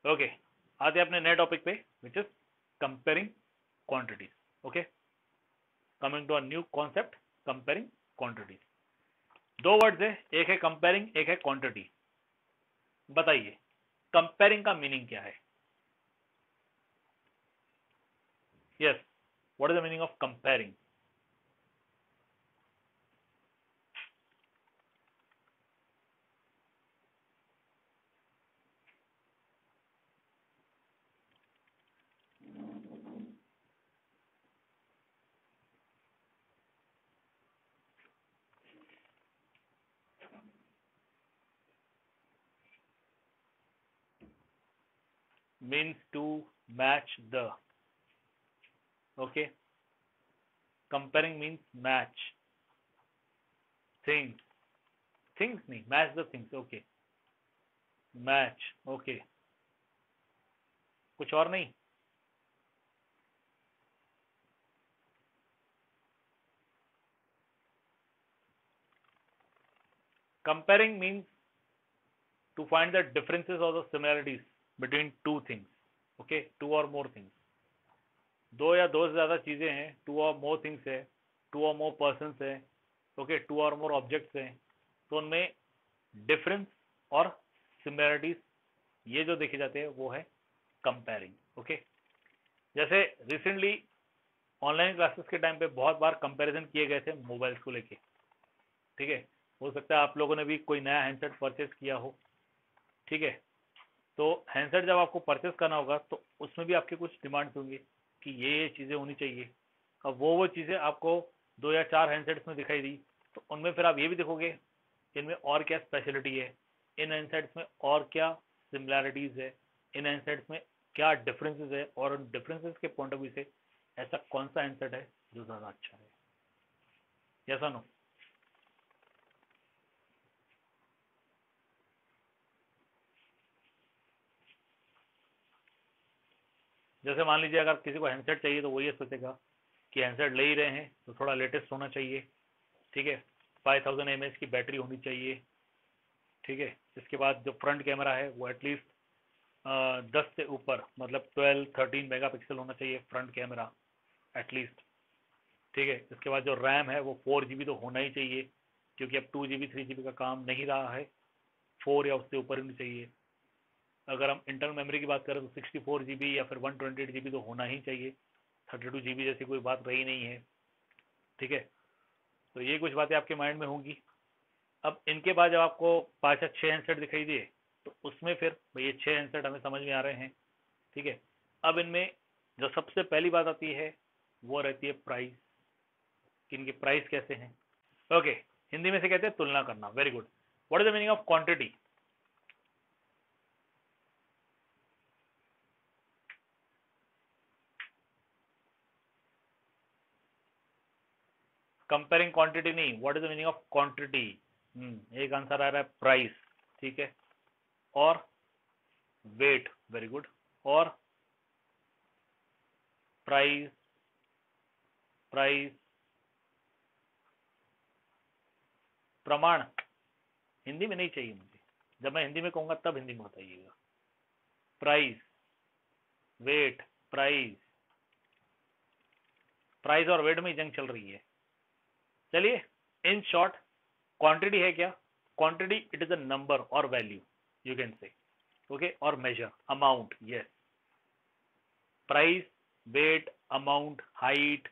Okay, आते हैं अपने नए टॉपिक पे, which is comparing quantities. Okay, coming to a new concept, comparing quantities. दो वर्ड्स है, एक है कंपेयरिंग, एक है क्वांटिटी। बताइए कंपेयरिंग का मीनिंग क्या है? Yes, what is the meaning of comparing? means to match the, okay, comparing means match things, things नहीं, match the things, okay, match, okay, कुछ और नहीं? comparing means to find the differences or the similarities between two things, okay, two or more things, दो या दो से ज्यादा चीजें हैं, टू और मोर थिंग्स है, टू और मोर पर्सन्स है, ओके, टू और मोर ऑब्जेक्ट्स हैं, तो उनमें डिफरेंस और सिमिलरिटीज ये जो देखे जाते हैं वो है कंपेयरिंग। ओके, जैसे रिसेंटली ऑनलाइन क्लासेस के टाइम पे बहुत बार कंपैरिजन किए गए थे मोबाइल्स को लेके, ठीक है, हो सकता है आप लोगों ने भी कोई नया हैंडसेट परचेज किया हो, ठीक है, तो हैंडसेट जब आपको परचेज करना होगा तो उसमें भी आपके कुछ डिमांड्स होंगे कि ये चीज़ें होनी चाहिए। अब वो चीज़ें आपको दो या चार हैंडसेट्स में दिखाई दी, तो उनमें फिर आप ये भी देखोगे इनमें और क्या स्पेशलिटी है, इन हैंडसेट्स में और क्या सिमिलैरिटीज है, इन हैंडसेट्स में क्या डिफरेंसेस है, और उन डिफरेंसेस के पॉइंट ऑफ व्यू से ऐसा कौन सा हैंडसेट है जो ज़्यादा अच्छा है। यस और नो? जैसे मान लीजिए अगर किसी को हैंडसेट चाहिए तो वो ये सोचेगा कि हैंडसेट ले ही रहे हैं तो थोड़ा लेटेस्ट होना चाहिए, ठीक है, 5000 mAh की बैटरी होनी चाहिए, ठीक है, इसके बाद जो फ्रंट कैमरा है वो एटलीस्ट 10 से ऊपर, मतलब 12-13 मेगापिक्सल होना चाहिए फ्रंट कैमरा एटलीस्ट, ठीक है, इसके बाद जो रैम है वो 4 GB तो होना ही चाहिए, क्योंकि अब 2 GB 3 GB का काम नहीं रहा है, 4 या उससे ऊपर होनी चाहिए। अगर हम इंटरनल मेमोरी की बात करें तो 64 GB या फिर 128 GB तो होना ही चाहिए, 32 GB जैसी कोई बात रही नहीं है, ठीक है, तो ये कुछ बातें आपके माइंड में होंगी। अब इनके बाद जब आपको 5 या 6 हैंडसेट दिखाई दिए तो उसमें फिर भाई ये 6 हैंडसेट हमें समझ में आ रहे हैं, ठीक है, अब इनमें जो सबसे पहली बात आती है वो रहती है प्राइस, कि इनकी प्राइस कैसे हैं। ओके, हिंदी में से कहते हैं तुलना करना। Very good, what is the meaning of quantity? Comparing quantity नहीं, what is the meaning of quantity? एक आंसर आ रहा है प्राइस, ठीक है, और वेट, वेरी गुड, और प्राइस, प्राइस, प्रमाण हिंदी में नहीं चाहिए मुझे, जब मैं हिंदी में कहूंगा तब हिंदी में बताइएगा। प्राइस, वेट, प्राइस, प्राइस और वेट में जंग चल रही है। चलिए, इन शॉर्ट क्वांटिटी है क्या? Quantity it is a number और value, you can say, okay, और measure amount, yes, price, weight, amount, height,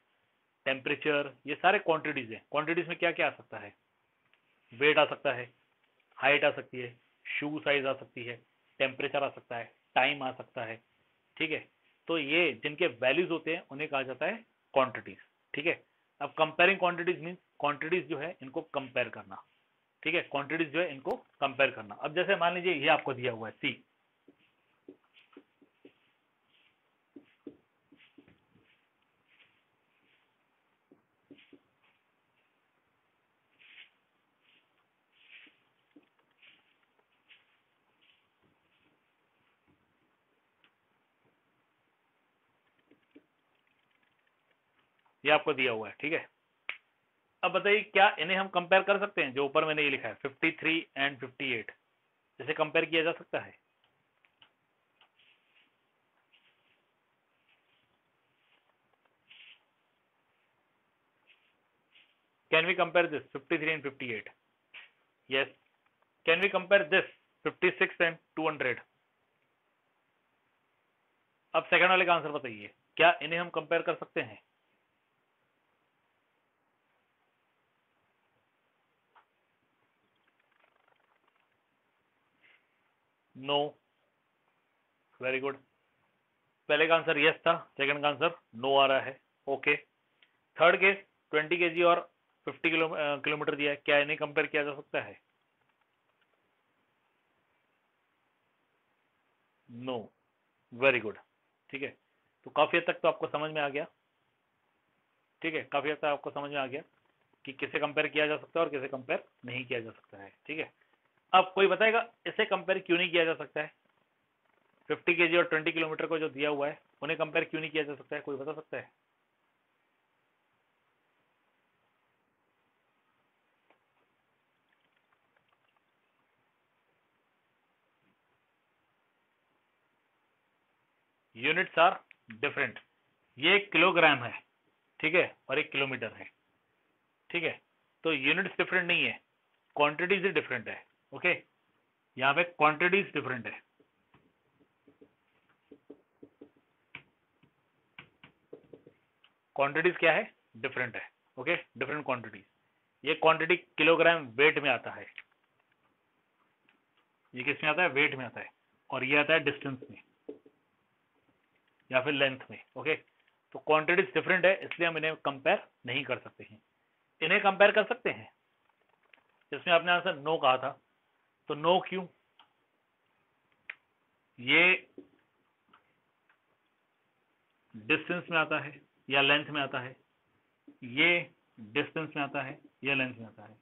temperature, ये सारे क्वांटिटीज हैं। क्वांटिटीज में क्या क्या आ सकता है? वेट आ सकता है, हाइट आ सकती है, शू साइज आ सकती है, टेम्परेचर आ सकता है, टाइम आ सकता है, ठीक है, तो ये जिनके वैल्यूज होते हैं उन्हें कहा जाता है क्वांटिटीज, ठीक है। अब कंपेयरिंग क्वांटिटीज मीन क्वांटिटीज जो है इनको कंपेयर करना, ठीक है, क्वांटिटीज जो है इनको कंपेयर करना। अब जैसे मान लीजिए ये आपको दिया हुआ है सी, ये आपको दिया हुआ है, ठीक है। अब बताइए क्या इन्हें हम कंपेयर कर सकते हैं? जो ऊपर मैंने ये लिखा है 53 एंड 58, इसे कंपेयर किया जा सकता है? Can we compare this 53 and 58? Yes. Can we compare this 56 and 200? अब सेकंड वाले का आंसर बताइए, क्या इन्हें हम कंपेयर कर सकते हैं? नो. Very good. पहले का आंसर यस था, सेकंड का आंसर नो आ रहा है. ओके. थर्ड केस 20 kg और 50 किलोमीटर दिया है, क्या इन्हें कंपेयर किया जा सकता है? नो. Very good. ठीक है, तो काफी हद तक तो आपको समझ में आ गया. ठीक है, काफी हद तक आपको समझ में आ गया कि किसे कंपेयर किया जा सकता है और किसे कंपेयर नहीं किया जा सकता है. ठीक है, अब कोई बताएगा इसे कंपेयर क्यों नहीं किया जा सकता है? 50 kg और 20 किलोमीटर को जो दिया हुआ है उन्हें कंपेयर क्यों नहीं किया जा सकता है? कोई बता सकता है? Units are different. ये एक किलोग्राम है, ठीक है, और एक किलोमीटर है. ठीक है, तो यूनिट्स डिफरेंट नहीं है, क्वांटिटीज ही डिफरेंट है. ओके, यहाँ पे क्वांटिटीज डिफरेंट है. क्वांटिटीज क्या है? डिफरेंट है. Okay, different quantities. ये क्वांटिटी किलोग्राम वेट में आता है, ये किस में आता है? वेट में आता है. और ये आता है डिस्टेंस में या फिर लेंथ में. ओके, तो क्वांटिटीज डिफरेंट है, इसलिए हम इन्हें कंपेयर नहीं कर सकते हैं. इन्हें कंपेयर कर सकते हैं? इसमें आपने आंसर नो कहा था, तो नो क्यों? ये डिस्टेंस में आता है या लेंथ में आता है? ये डिस्टेंस में आता है या लेंथ में आता है?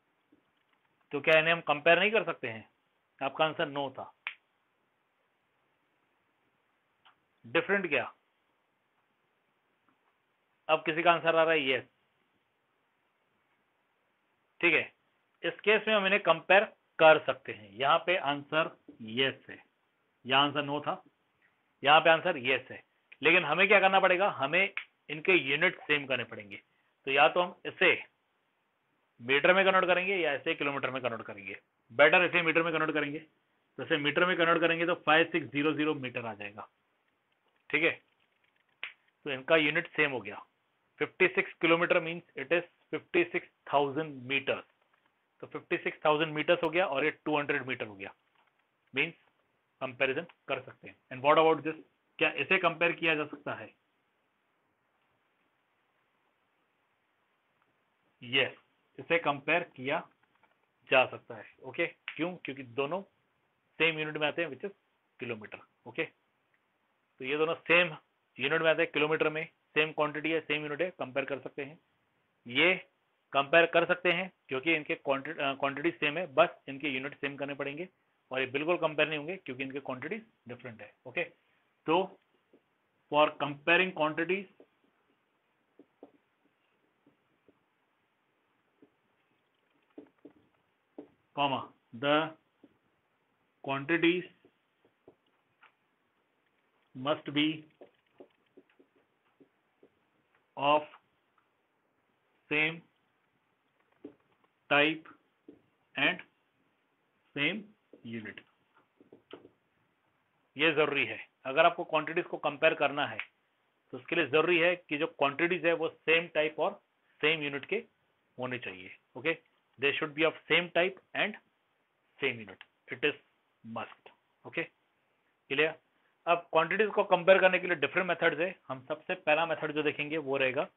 तो क्या इन्हें हम कंपेयर नहीं कर सकते हैं? आपका आंसर नो था. डिफरेंट क्या? अब किसी का आंसर आ रहा है यस. ठीक है, इस केस में हम इन्हें कंपेयर कर सकते हैं. यहां पे आंसर यस है, यहां आंसर नो था, यहां पे आंसर यस है. लेकिन हमें क्या करना पड़ेगा? हमें इनके यूनिट सेम करने पड़ेंगे. तो या तो हम इसे मीटर में कन्वर्ट करेंगे या इसे किलोमीटर में कन्वर्ट करेंगे. बेटर इसे मीटर में कन्वर्ट करेंगे. तो इसे मीटर में कन्वर्ट करेंगे तो 5600 मीटर आ जाएगा. ठीक है, तो इनका यूनिट सेम हो गया. 56 kilometre means it is 56,000 metre. तो 56,000 मीटर्स हो गया और ये 200 मीटर हो गया. मीन्स कंपैरिजन कर सकते हैं. And what about this? क्या इसे कंपेयर किया जा सकता है? यस, इसे कंपेयर किया जा सकता है. ओके, क्यों? क्योंकि दोनों सेम यूनिट में आते हैं, विच इज किलोमीटर. ओके, तो ये दोनों सेम यूनिट में आते हैं, किलोमीटर में. सेम क्वांटिटी है, सेम यूनिट है, कंपेयर कर सकते हैं. ये कंपेयर कर सकते हैं क्योंकि इनके क्वांटिटी सेम है, बस इनके यूनिट सेम करने पड़ेंगे. और ये बिल्कुल कंपेयर नहीं होंगे क्योंकि इनके क्वांटिटीज डिफरेंट है. ओके, तो for comparing quantities comma the quantities must be of same type and same unit. ये जरूरी है. अगर आपको क्वांटिटीज को कंपेयर करना है तो उसके लिए जरूरी है कि जो क्वांटिटीज है वो सेम टाइप और सेम यूनिट के होने चाहिए. Okay, they should be of same type and same unit. It is must. Okay, clear? अब क्वांटिटीज को कंपेयर करने के लिए डिफरेंट मेथड्स है. हम सबसे पहला मेथड जो देखेंगे वो रहेगा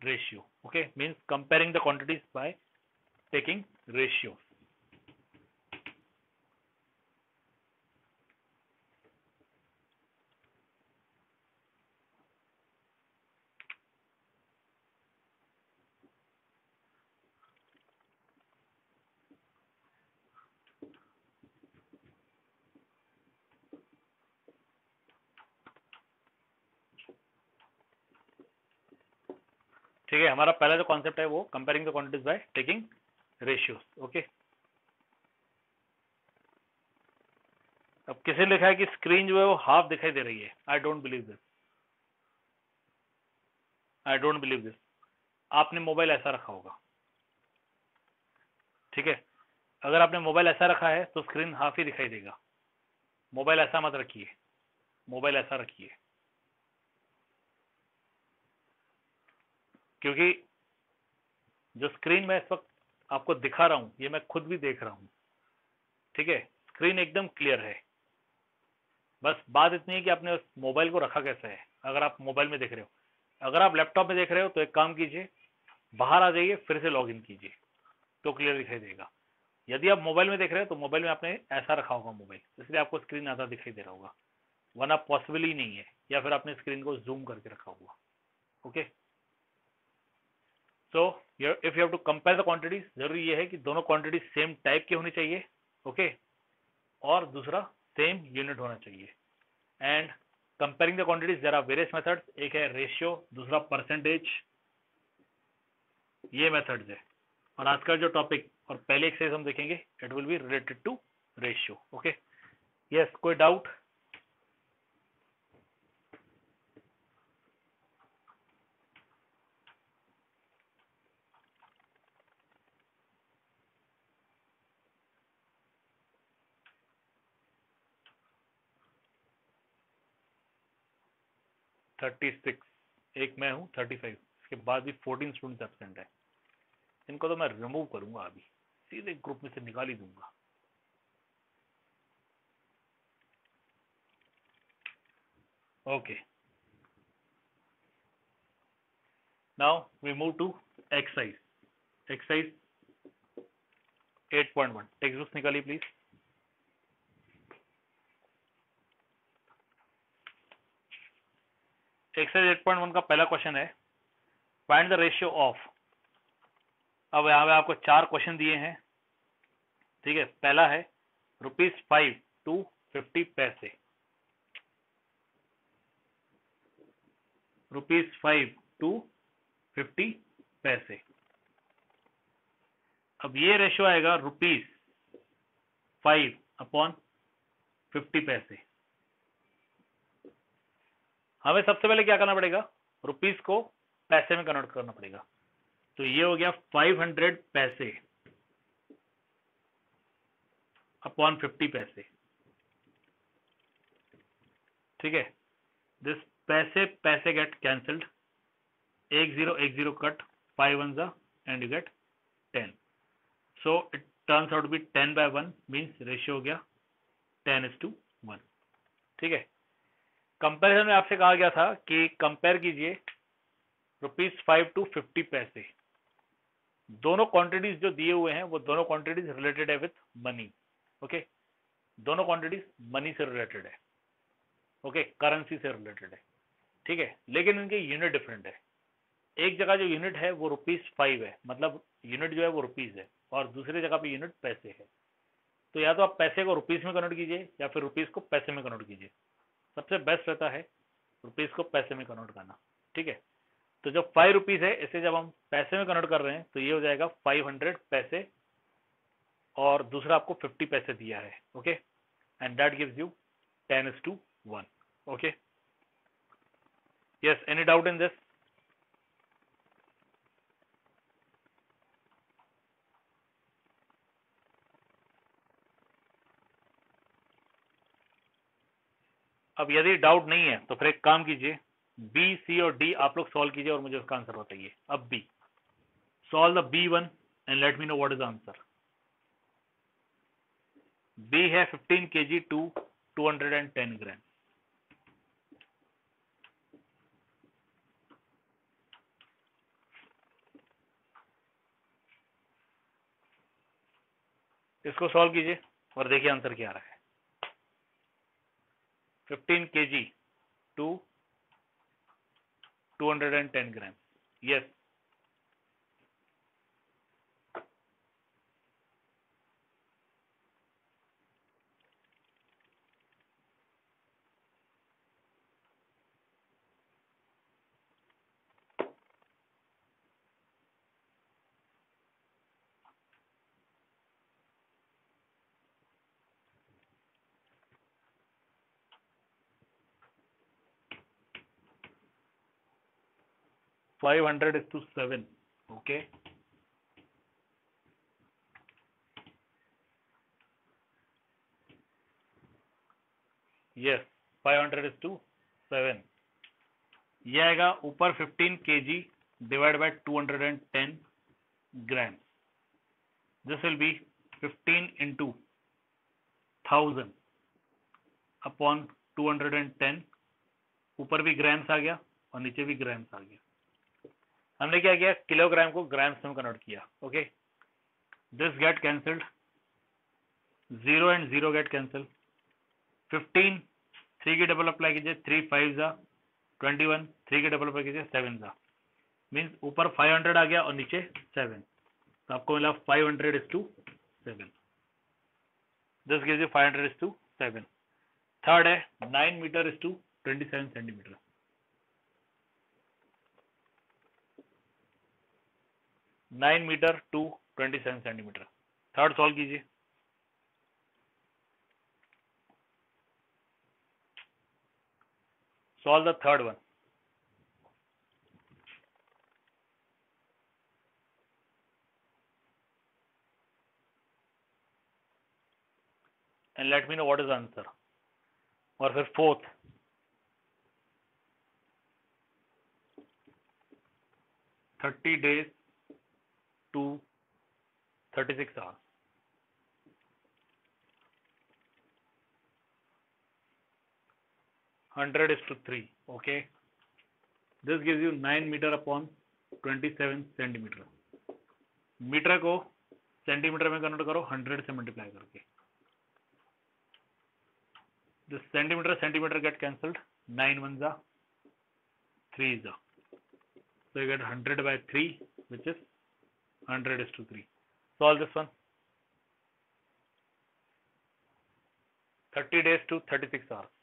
ratio. Okay, means comparing the quantities by taking ratio. ठीक है, हमारा पहला जो कॉन्सेप्ट है वो comparing the quantities by taking ratios. Okay, अब किसे लिखा है कि स्क्रीन जो है वो हाफ दिखाई दे रही है? I don't believe this. I don't believe this. आपने मोबाइल ऐसा रखा होगा. ठीक है, अगर आपने मोबाइल ऐसा रखा है तो स्क्रीन हाफ ही दिखाई देगा। मोबाइल ऐसा मत रखिए, मोबाइल ऐसा रखिए, क्योंकि जो स्क्रीन में इस वक्त आपको दिखा रहा हूं ये मैं खुद भी देख रहा हूं। ठीक है, स्क्रीन एकदम क्लियर है, बस बात इतनी है कि आपने उस मोबाइल को रखा कैसे है। अगर आप मोबाइल में देख रहे हो, अगर आप लैपटॉप में देख रहे हो तो एक काम कीजिए, बाहर आ जाइए, फिर से लॉग इन कीजिए तो क्लियर दिखाई देगा। यदि आप मोबाइल में देख रहे हो तो मोबाइल में आपने ऐसा रखा होगा मोबाइल, इसलिए आपको स्क्रीन आधा दिखाई दे रहा होगा, वरना पॉसिबल ही नहीं है, या फिर आपने स्क्रीन को जूम करके रखा होगा। Okay, so if you have to compare the quantities, जरूरी ये है कि दोनों क्वांटिटीज सेम टाइप की होनी चाहिए। ओके, और दूसरा सेम यूनिट होना चाहिए। And comparing the quantities there are various methods, एक है रेशियो, दूसरा परसेंटेज, ये मेथड्स है। और आज का जो टॉपिक और पहले एक्सरसाइज हम देखेंगे it will be related to ratio. Okay, yes, कोई डाउट? 36, एक मैं हूँ 35, इसके बाद भी 14 स्टूडेंट्स एब्सेंट है। इनको तो मैं रिमूव करूंगा, अभी सीधे ग्रुप में से निकाल ही दूंगा। Okay, now we move to exercise. Exercise 8.1, text book निकालिए प्लीज। एक्सरसाइज 8.1 का पहला क्वेश्चन है, फाइंड द रेशियो ऑफ। अब यहाँ पे आपको 4 क्वेश्चन दिए हैं। ठीक है, पहला है ₹5 to 50 पैसे, ₹5 to 50 पैसे। अब ये रेशियो आएगा ₹5/50 पैसे। हमें सबसे पहले क्या करना पड़ेगा, रुपीस को पैसे में कन्वर्ट करना पड़ेगा। तो ये हो गया 500 पैसे अपॉन 50 पैसे। ठीक है, दिस पैसे पैसे get cancelled, 10 cut, 5 1 and you get 10। So it turns out to be 10/1, means ratio हो गया 10:1। ठीक है, कंपैरिजन में आपसे कहा गया था कि कंपेयर कीजिए ₹5 to 50 पैसे। दोनों क्वांटिटीज जो दिए हुए हैं वो दोनों क्वांटिटीज रिलेटेड है विथ मनी। ओके, दोनों क्वांटिटीज मनी से रिलेटेड है। ओके, करेंसी से रिलेटेड है। ठीक है, लेकिन इनके यूनिट डिफरेंट है। एक जगह जो यूनिट है वो ₹5 है, मतलब यूनिट जो है वो रुपीज है, और दूसरी जगह पे यूनिट पैसे है। तो या तो आप पैसे को रुपीज में कन्वर्ट कीजिए या फिर रुपीज को पैसे में कन्वर्ट कीजिए। सबसे बेस्ट रहता है रुपीज को पैसे में कन्वर्ट करना। ठीक है, तो जो ₹5 है इसे जब हम पैसे में कन्वर्ट कर रहे हैं तो ये हो जाएगा 500 पैसे, और दूसरा आपको 50 पैसे दिया है। Okay, and that gives you 10:1। Okay, yes, any doubt in this? अब यदि डाउट नहीं है तो फिर एक काम कीजिए, बी, सी और डी आप लोग सॉल्व कीजिए और मुझे उसका आंसर बताइए। अब B, solve the B1 and let me know what is answer. B है 15 kg टू 210 ग्राम। इसको सॉल्व कीजिए और देखिए आंसर क्या आ रहा है। 15 kg to 210 gram. Yes, $500:7। Okay, yes 500:7 ये आएगा ऊपर 15 kg divide by 210 gram. This will be 15 into 1000 upon 210. ऊपर भी ग्राम्स आ गया और नीचे भी ग्राम्स आ गया. हमने क्या किया, किलोग्राम को ग्राम्स में कन्वर्ट किया. Okay, this get cancelled, 0 and 0 get cancel. 15 3 की डबल अप्लाई कीजिए, 3 5 जा 21, 3 की डबल अप्लाई कीजिए 7 जा. मीन्स ऊपर 500 आ गया और नीचे 7, तो आपको मिला 500:7. This gives you 500:7. थर्ड है 9 metre centimetre. 9 metre to 27 centimetre. Third solve कीजिए. Solve the third one. And let me know what is the answer. और फिर fourth. "30 days to 36 hours. 100:3. Okay. This gives you 9 meter upon 27 centimetre. Metre को centimetre में convert करो 100 से multiply करके. This centimeter get cancelled. 9 1 जा 3 जा. So you get 100/3, which is 100:3. Solve this one. 30 days to 36 hours.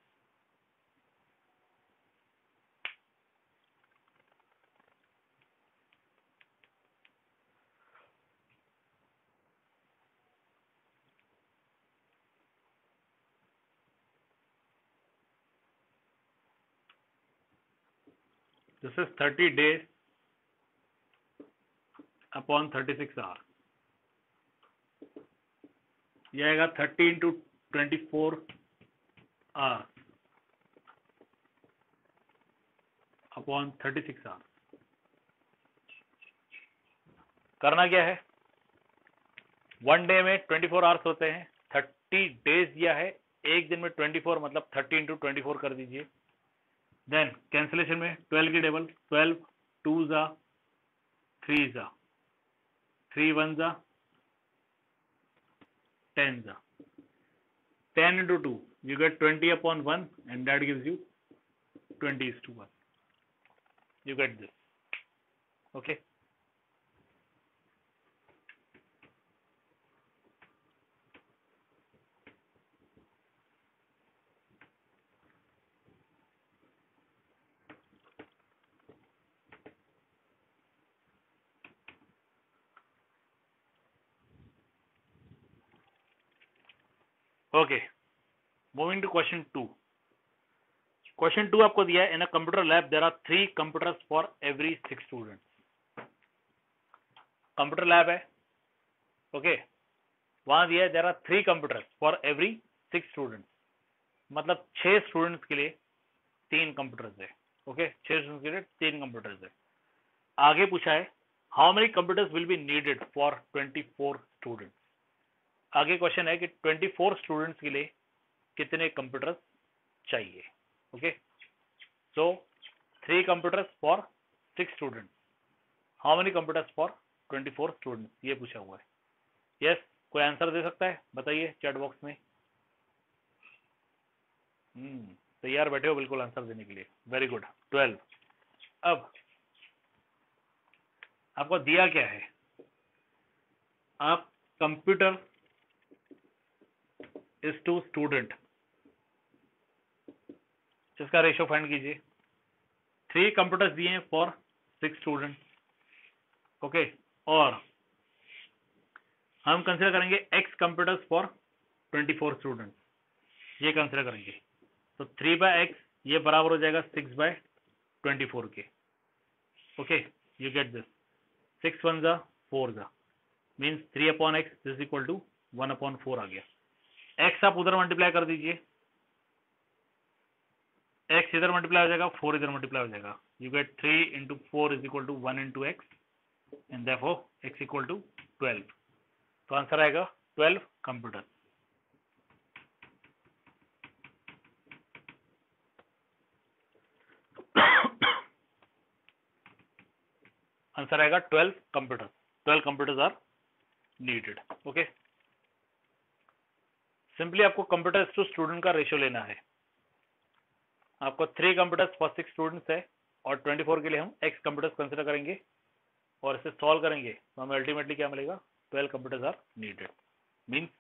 This is 30 days upon 36 hours. यह आएगा 30 into 24 hours upon 36 hours. करना क्या है, वन डे में 24 आवर्स होते हैं, 30 डेज दिया है, एक दिन में 24 मतलब 30 into 24 कर दीजिए. देन कैंसिलेशन में 12 की टेबल, 12 2 जा 3 जा 3 1 जा 10 जा. 10 into 2 you get 20/1 and that gives you 20:1. You get this. Okay. Okay, moving to question 2. Question 2 आपको दिया है, in a computer lab there are 3 computers for every 6 students. Computer lab है, ओके, वहां दिया है there are 3 computers for every 6 students. मतलब 6 students के लिए 3 कंप्यूटर्स है. ओके, 6 स्टूडेंट्स के लिए 3 कंप्यूटर्स है. आगे पूछा है how many computers will be needed for 24 students. आगे क्वेश्चन है कि 24 स्टूडेंट्स के लिए कितने कंप्यूटर्स चाहिए. Okay, so 3 computers for 6 students. How many computers for 24 students, ये पूछा हुआ है. यस, कोई आंसर दे सकता है, बताइए चैट बॉक्स में. तैयार बैठे हो बिल्कुल आंसर देने के लिए. Very good. 12. अब आपको दिया क्या है, आप कंप्यूटर इज टू स्टूडेंट, जिसका रेशियो फाइंड कीजिए. 3 कंप्यूटर्स दिए हैं फॉर 6 स्टूडेंट. ओके, और हम कंसिडर करेंगे x कंप्यूटर्स फॉर 24 स्टूडेंट, ये कंसिडर करेंगे. तो 3/x ये बराबर हो जाएगा 6/24 के. Okay, you get this. 6 1 जा 4 जा means 3/x is equal to 1/4 आ गया. x आप उधर मल्टीप्लाई कर दीजिए, x इधर मल्टीप्लाई हो जाएगा, 4 इधर मल्टीप्लाई हो जाएगा, you get 3 into 4 is equal to 1 into x and therefore x equal to 12। तो आंसर आएगा 12 कंप्यूटर। आंसर आएगा 12 computer. 12 computers are needed. Okay, simply आपको कंप्यूटर्स टू स्टूडेंट का रेशियो लेना है। आपको 3 कंप्यूटर्स फॉर 6 स्टूडेंट्स है और 24 के लिए हम x कंप्यूटर्स कंसिडर करेंगे और इसे सॉल्व करेंगे तो हमें अल्टीमेटली क्या मिलेगा, 12 computers are needed, means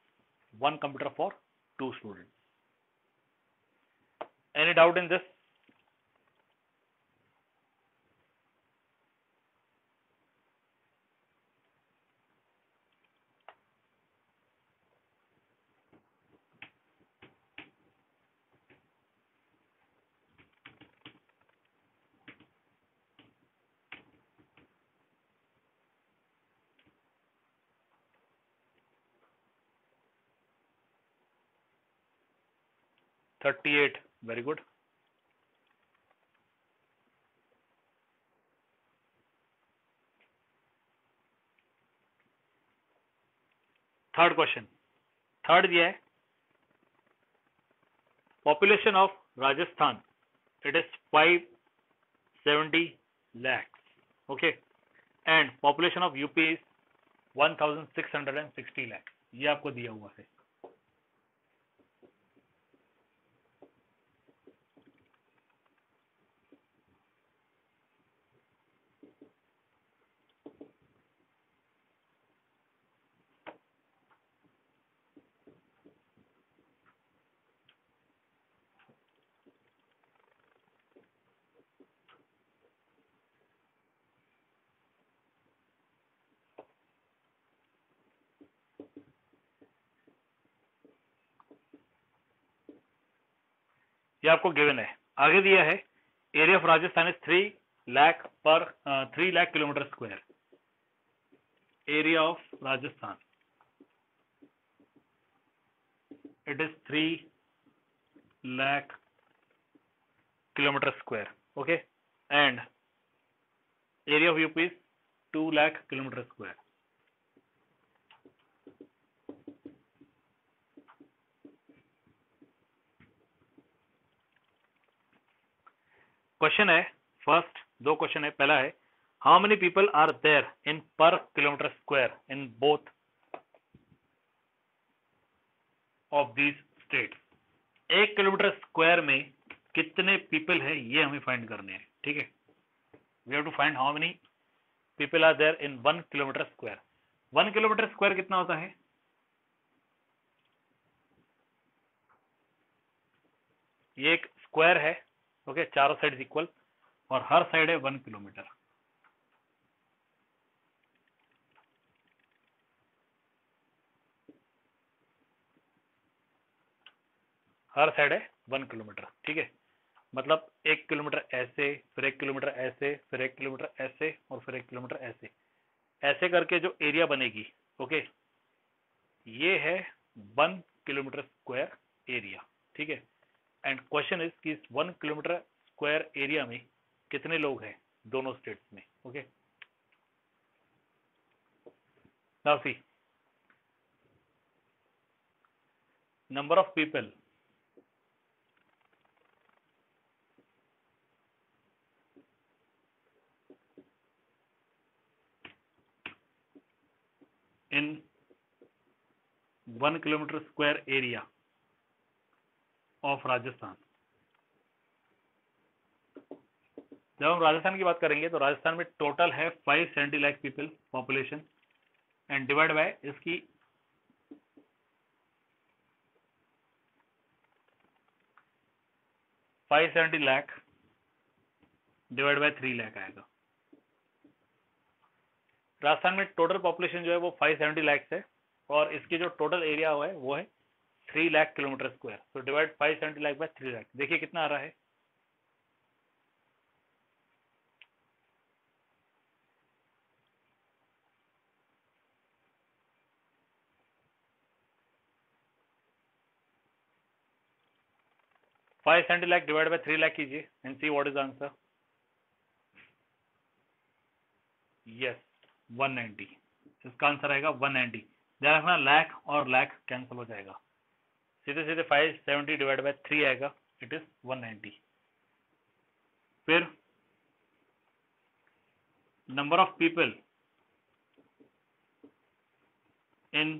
1 computer for 2 students. Any doubt in this? $38, very good. Third question, third दिया है, population of Rajasthan it is 570 lakhs, okay, and population of UP is 1660 lakhs। ये आपको दिया हुआ है। ये आपको गिवन है। आगे दिया है area of Rajasthan is 3 lakh kilometre square. Area of Rajasthan it is 3 lakh kilometre square, okay, and area of UP is 2 lakh kilometre square. Question है, फर्स्ट 2 क्वेश्चन है। पहला है how many people are there in per kilometre square in both of these states. 1 kilometre square में कितने people है ये हमें find करने हैं, ठीक है। We have to find how many people are there in 1 kilometre square. 1 kilometre square कितना होता है, ये एक स्क्वायर है, ओके, चारों साइड इक्वल और हर साइड है 1 किलोमीटर। हर साइड है 1 किलोमीटर, ठीक है। मतलब 1 किलोमीटर ऐसे, फिर 1 किलोमीटर ऐसे, फिर 1 किलोमीटर ऐसे और फिर 1 किलोमीटर ऐसे, ऐसे करके जो एरिया बनेगी, ओके, ये है 1 किलोमीटर स्क्वायर एरिया, ठीक है। एंड क्वेश्चन इज कि 1 किलोमीटर स्क्वायर एरिया में कितने लोग हैं दोनों स्टेट्स में, okay. Now see, number of people in 1 kilometre square area of Rajasthan. जब हम राजस्थान की बात करेंगे तो राजस्थान में टोटल है 570 lakh people population and divide by इसकी 570 लाख डिवाइड बाय 3 लाख आएगा। राजस्थान में टोटल पॉपुलेशन जो है वो 570 लाख है और इसकी जो टोटल एरिया है वो है 3 लाख किलोमीटर स्क्वायर। तो डिवाइड 570 लाख बाय 3 लाख, देखिए कितना आ रहा है, 570 लाख डिवाइड बाय 3 लाख कीजिए and see what is answer. Yes 190. इसका आंसर आएगा 190. ध्यान रखना लाख और लाख कैंसिल हो जाएगा. सीधे सीधे 570 डिवाइड बाय 3 आएगा. It is 190. फिर number of people in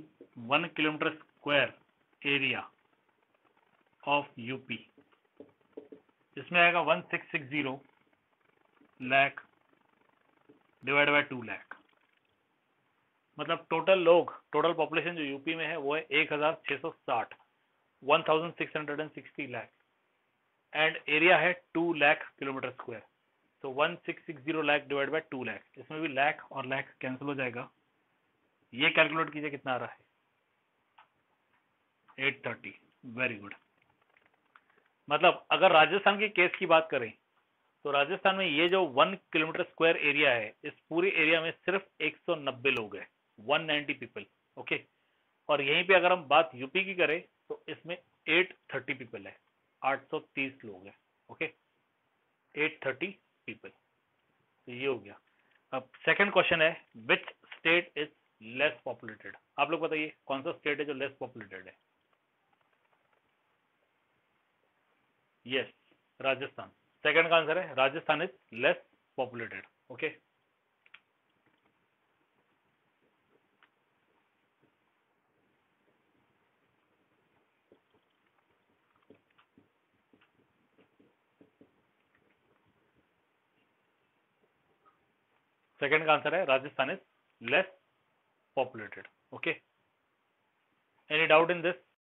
1 kilometre square area of UP. इसमें आएगा 1660 लाख डिवाइड बाय 2 लाख. मतलब टोटल पॉपुलेशन जो यूपी में है वो है 1660, 1660 लाख, एंड एरिया है 2 लाख किलोमीटर स्क्वायर. तो 1660 लाख डिवाइड बाय 2 लाख. इसमें भी लाख और लाख कैंसिल हो जाएगा. ये कैलकुलेट कीजिए कितना आ रहा है. 830. Very good. मतलब अगर राजस्थान के केस की बात करें तो राजस्थान में ये जो 1 किलोमीटर स्क्वायर एरिया है, इस पूरे एरिया में सिर्फ 190 लोग हैं, 190 पीपल. ओके. और यहीं पे अगर हम बात यूपी की करें तो इसमें 830 पीपल है, 830 लोग हैं. ओके. 830 पीपल. तो ये हो गया. अब सेकंड क्वेश्चन है, which state is less populated. आप लोग बताइए कौन सा स्टेट है जो लेस पॉपुलेटेड है. यस, राजस्थान. सेकंड का आंसर है Rajasthan is less populated. Okay. Second का आंसर है Rajasthan is less populated. Okay. Any doubt in this?